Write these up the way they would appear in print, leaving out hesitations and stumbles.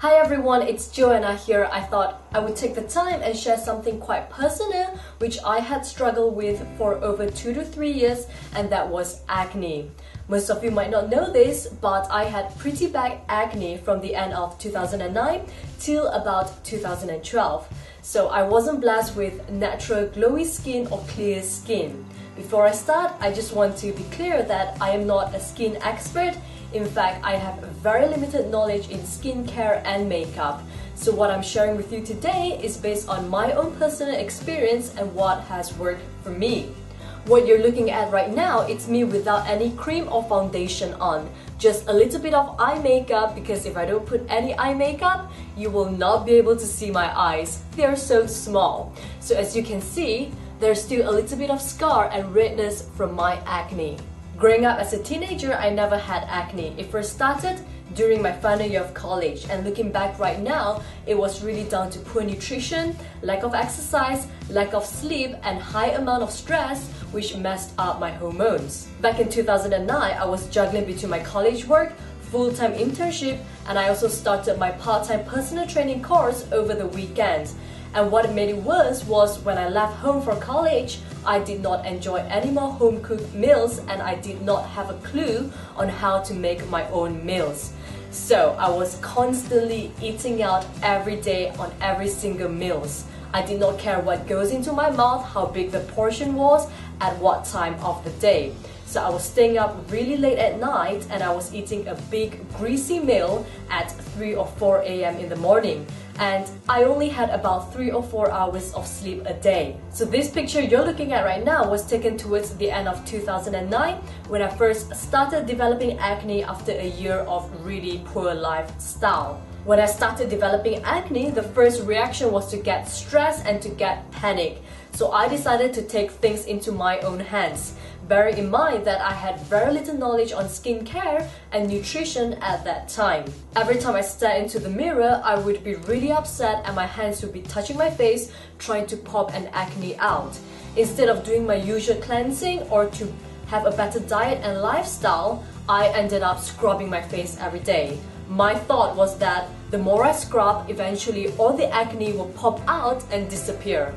Hi everyone, it's Joanna here. I thought I would take the time and share something quite personal which I had struggled with for over 2 to 3 years, and that was acne. Most of you might not know this, but I had pretty bad acne from the end of 2009 till about 2012. So I wasn't blessed with natural glowy skin or clear skin. Before I start, I just want to be clear that I am not a skin expert. In fact, I have very limited knowledge in skincare and makeup. So what I'm sharing with you today is based on my own personal experience and what has worked for me. What you're looking at right now, it's me without any cream or foundation on. Just a little bit of eye makeup, because if I don't put any eye makeup, you will not be able to see my eyes. They are so small. So as you can see, there's still a little bit of scar and redness from my acne. Growing up as a teenager, I never had acne. It first started during my final year of college, and looking back right now, it was really down to poor nutrition, lack of exercise, lack of sleep, and high amount of stress, which messed up my hormones. Back in 2009, I was juggling between my college work, full-time internship, and I also started my part-time personal training course over the weekend. And what made it worse was when I left home for college, I did not enjoy any more home-cooked meals, and I did not have a clue on how to make my own meals. So I was constantly eating out every day on every single meals. I did not care what goes into my mouth, how big the portion was, at what time of the day. So I was staying up really late at night, and I was eating a big greasy meal at 3 or 4 a.m. in the morning. And I only had about 3 or 4 hours of sleep a day. So this picture you're looking at right now was taken towards the end of 2009, when I first started developing acne after a year of really poor lifestyle. When I started developing acne, the first reaction was to get stressed and to get panic. So I decided to take things into my own hands, bearing in mind that I had very little knowledge on skincare and nutrition at that time. Every time I stared into the mirror, I would be really upset and my hands would be touching my face, trying to pop an acne out. Instead of doing my usual cleansing or to have a better diet and lifestyle, I ended up scrubbing my face every day. My thought was that the more I scrub, eventually all the acne will pop out and disappear.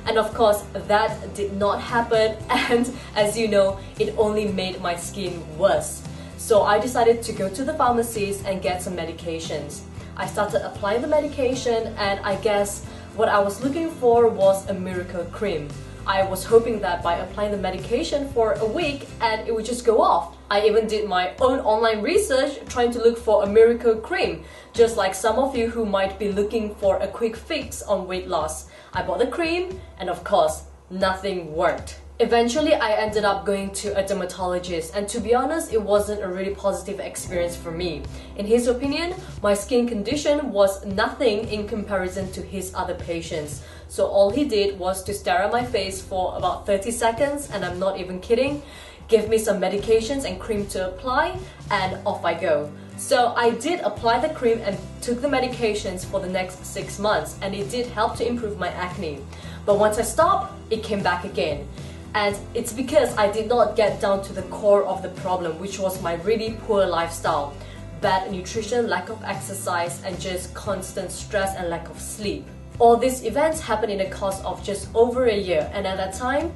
And of course, that did not happen, and as you know, it only made my skin worse. So I decided to go to the pharmacies and get some medications. I started applying the medication, and I guess what I was looking for was a miracle cream. I was hoping that by applying the medication for a week and it would just go off. I even did my own online research trying to look for a miracle cream, just like some of you who might be looking for a quick fix on weight loss. I bought the cream, and of course, nothing worked. Eventually, I ended up going to a dermatologist, and to be honest, it wasn't a really positive experience for me. In his opinion, my skin condition was nothing in comparison to his other patients. So all he did was to stare at my face for about 30 seconds, and I'm not even kidding, give me some medications and cream to apply, and off I go. So I did apply the cream and took the medications for the next 6 months, and it did help to improve my acne. But once I stopped, it came back again. And it's because I did not get down to the core of the problem, which was my really poor lifestyle. Bad nutrition, lack of exercise, and just constant stress and lack of sleep. All these events happened in the course of just over a year, and at that time,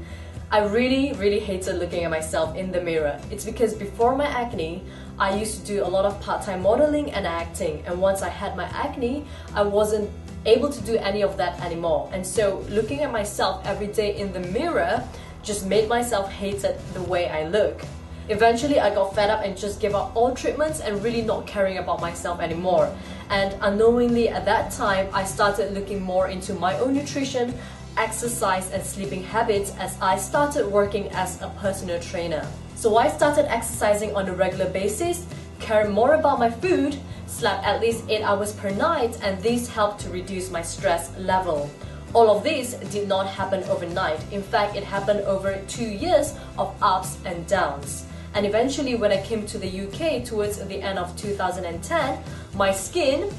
I really hated looking at myself in the mirror. It's because before my acne, I used to do a lot of part-time modeling and acting, and once I had my acne, I wasn't able to do any of that anymore. And so looking at myself every day in the mirror just made myself hated the way I look. Eventually, I got fed up and just gave up all treatments and really not caring about myself anymore. And unknowingly at that time, I started looking more into my own nutrition, exercise, and sleeping habits as I started working as a personal trainer. So I started exercising on a regular basis, cared more about my food, slept at least 8 hours per night, and this helped to reduce my stress level. All of this did not happen overnight. In fact, it happened over 2 years of ups and downs. And eventually, when I came to the UK towards the end of 2010, my skin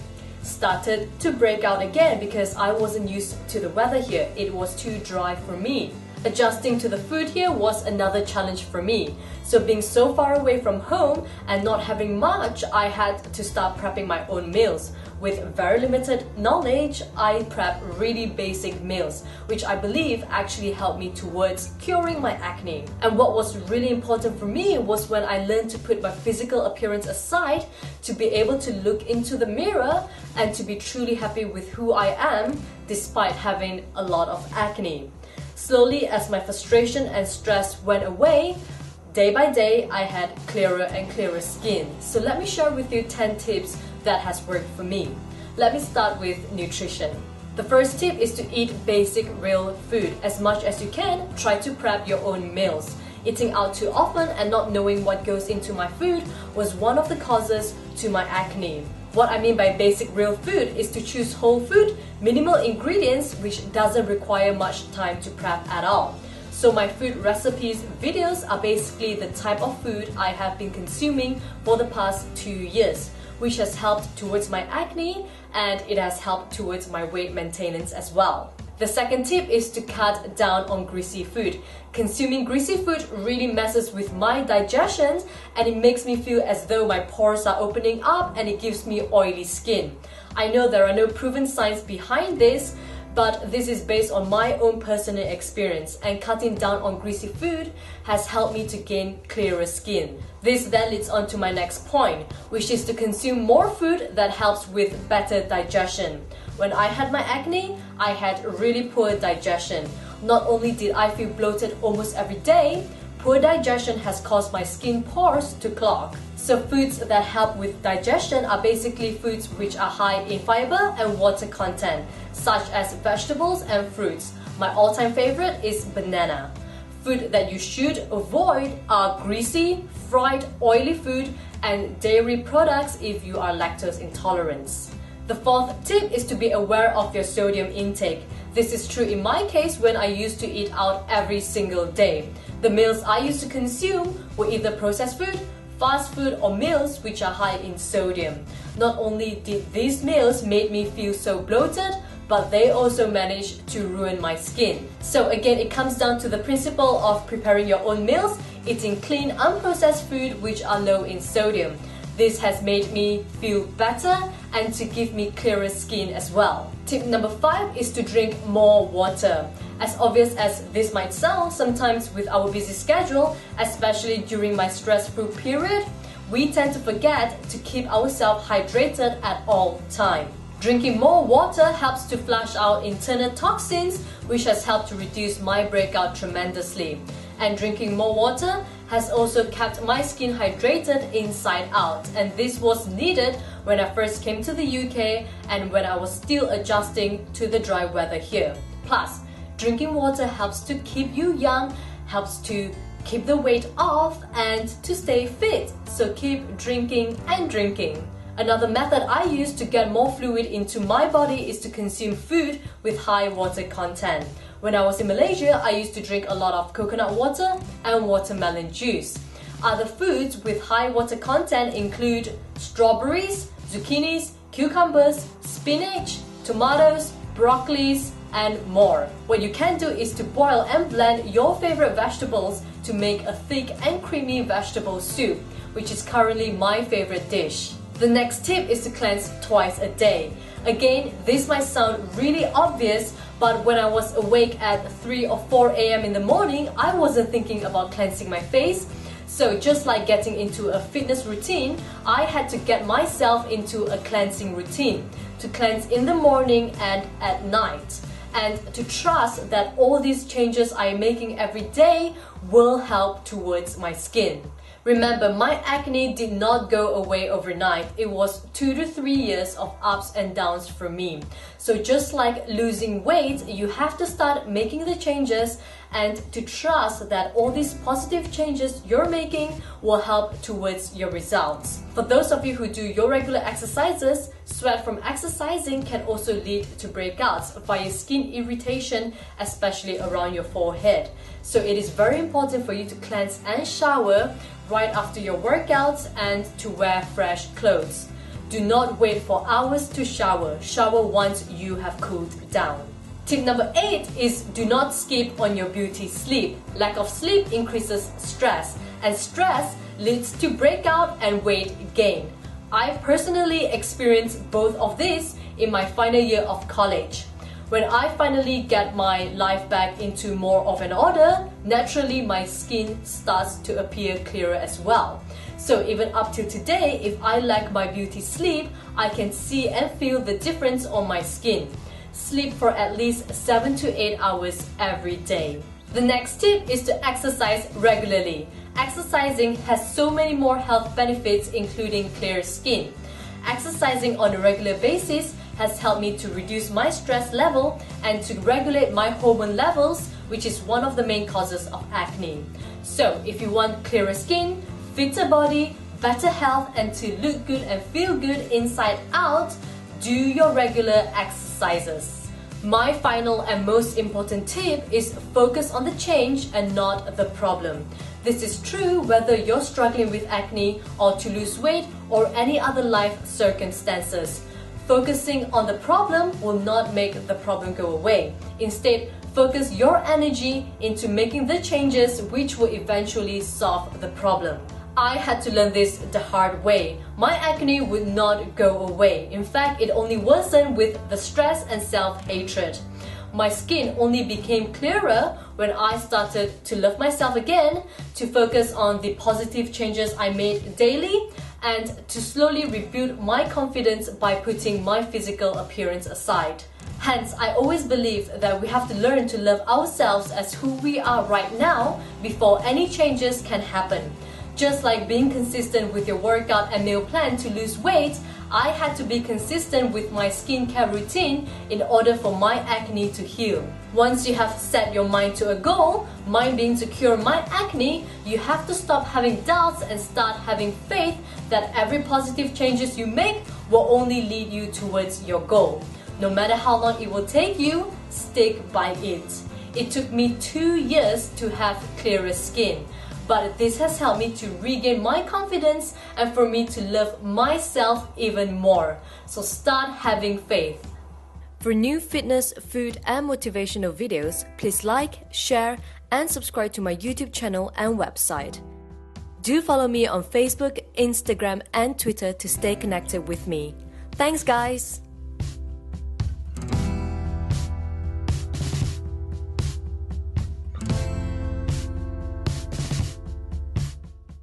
started to break out again because I wasn't used to the weather here. It was too dry for me. Adjusting to the food here was another challenge for me. So being so far away from home and not having much, I had to start prepping my own meals. With very limited knowledge, I prep really basic meals, which I believe actually helped me towards curing my acne. And what was really important for me was when I learned to put my physical appearance aside to be able to look into the mirror and to be truly happy with who I am despite having a lot of acne. Slowly, as my frustration and stress went away, day by day, I had clearer and clearer skin. So let me share with you 10 tips that has worked for me. Let me start with nutrition. The first tip is to eat basic real food. As much as you can, try to prep your own meals. Eating out too often and not knowing what goes into my food was one of the causes to my acne. What I mean by basic real food is to choose whole food, minimal ingredients, which doesn't require much time to prep at all. So my food recipes videos are basically the type of food I have been consuming for the past 2 years, which has helped towards my acne and it has helped towards my weight maintenance as well. The second tip is to cut down on greasy food. Consuming greasy food really messes with my digestion and it makes me feel as though my pores are opening up and it gives me oily skin. I know there are no proven science behind this, but this is based on my own personal experience, and cutting down on greasy food has helped me to gain clearer skin. This then leads on to my next point, which is to consume more food that helps with better digestion. When I had my acne, I had really poor digestion. Not only did I feel bloated almost every day, poor digestion has caused my skin pores to clog. So foods that help with digestion are basically foods which are high in fiber and water content, such as vegetables and fruits. My all-time favorite is banana. Food that you should avoid are greasy, fried, oily food and dairy products if you are lactose intolerant. The fourth tip is to be aware of your sodium intake. This is true in my case when I used to eat out every single day. The meals I used to consume were either processed food, fast food or meals which are high in sodium. Not only did these meals make me feel so bloated, but they also managed to ruin my skin. So again, it comes down to the principle of preparing your own meals, eating clean, unprocessed food which are low in sodium. This has made me feel better and to give me clearer skin as well. Tip number 5 is to drink more water. As obvious as this might sound, sometimes with our busy schedule, especially during my stressful period, we tend to forget to keep ourselves hydrated at all times. Drinking more water helps to flush out internal toxins, which has helped to reduce my breakout tremendously. And drinking more water has also kept my skin hydrated inside out, and this was needed when I first came to the UK and when I was still adjusting to the dry weather here. Plus, drinking water helps to keep you young, helps to keep the weight off and to stay fit, so keep drinking and drinking. Another method I use to get more fluid into my body is to consume food with high water content. When I was in Malaysia, I used to drink a lot of coconut water and watermelon juice. Other foods with high water content include strawberries, zucchinis, cucumbers, spinach, tomatoes, broccolis, and more. What you can do is to boil and blend your favorite vegetables to make a thick and creamy vegetable soup, which is currently my favorite dish. The next tip is to cleanse twice a day. Again, this might sound really obvious, but when I was awake at 3 or 4 a.m. in the morning, I wasn't thinking about cleansing my face. So just like getting into a fitness routine, I had to get myself into a cleansing routine to cleanse in the morning and at night, and to trust that all these changes I am making every day will help towards my skin. Remember, my acne did not go away overnight. It was 2 to 3 years of ups and downs for me. So just like losing weight, you have to start making the changes and to trust that all these positive changes you're making will help towards your results. For those of you who do your regular exercises, sweat from exercising can also lead to breakouts via skin irritation, especially around your forehead. So it is very important for you to cleanse and shower right after your workouts and to wear fresh clothes. Do not wait for hours to shower. Shower once you have cooled down. Tip number 8 is do not skip on your beauty sleep. Lack of sleep increases stress, and stress leads to breakout and weight gain. I personally experienced both of these in my final year of college. When I finally get my life back into more of an order, naturally my skin starts to appear clearer as well. So even up till today, if I lack my beauty sleep, I can see and feel the difference on my skin. Sleep for at least 7 to 8 hours every day. The next tip is to exercise regularly. Exercising has so many more health benefits, including clear skin. Exercising on a regular basis has helped me to reduce my stress level and to regulate my hormone levels, which is one of the main causes of acne. So if you want clearer skin, fitter body, better health, and to look good and feel good inside out, do your regular exercises. My final and most important tip is focus on the change and not the problem. This is true whether you're struggling with acne or to lose weight or any other life circumstances. Focusing on the problem will not make the problem go away. Instead, focus your energy into making the changes which will eventually solve the problem. I had to learn this the hard way. My acne would not go away. In fact, it only worsened with the stress and self-hatred. My skin only became clearer when I started to love myself again, to focus on the positive changes I made daily, and to slowly rebuild my confidence by putting my physical appearance aside. Hence, I always believe that we have to learn to love ourselves as who we are right now before any changes can happen. Just like being consistent with your workout and meal plan to lose weight, I had to be consistent with my skincare routine in order for my acne to heal. Once you have set your mind to a goal, mine being to cure my acne, you have to stop having doubts and start having faith that every positive changes you make will only lead you towards your goal. No matter how long it will take you, stick by it. It took me 2 years to have clearer skin. But this has helped me to regain my confidence and for me to love myself even more. So start having faith. For new fitness, food and motivational videos, please like, share and subscribe to my YouTube channel and website. Do follow me on Facebook, Instagram and Twitter to stay connected with me. Thanks guys!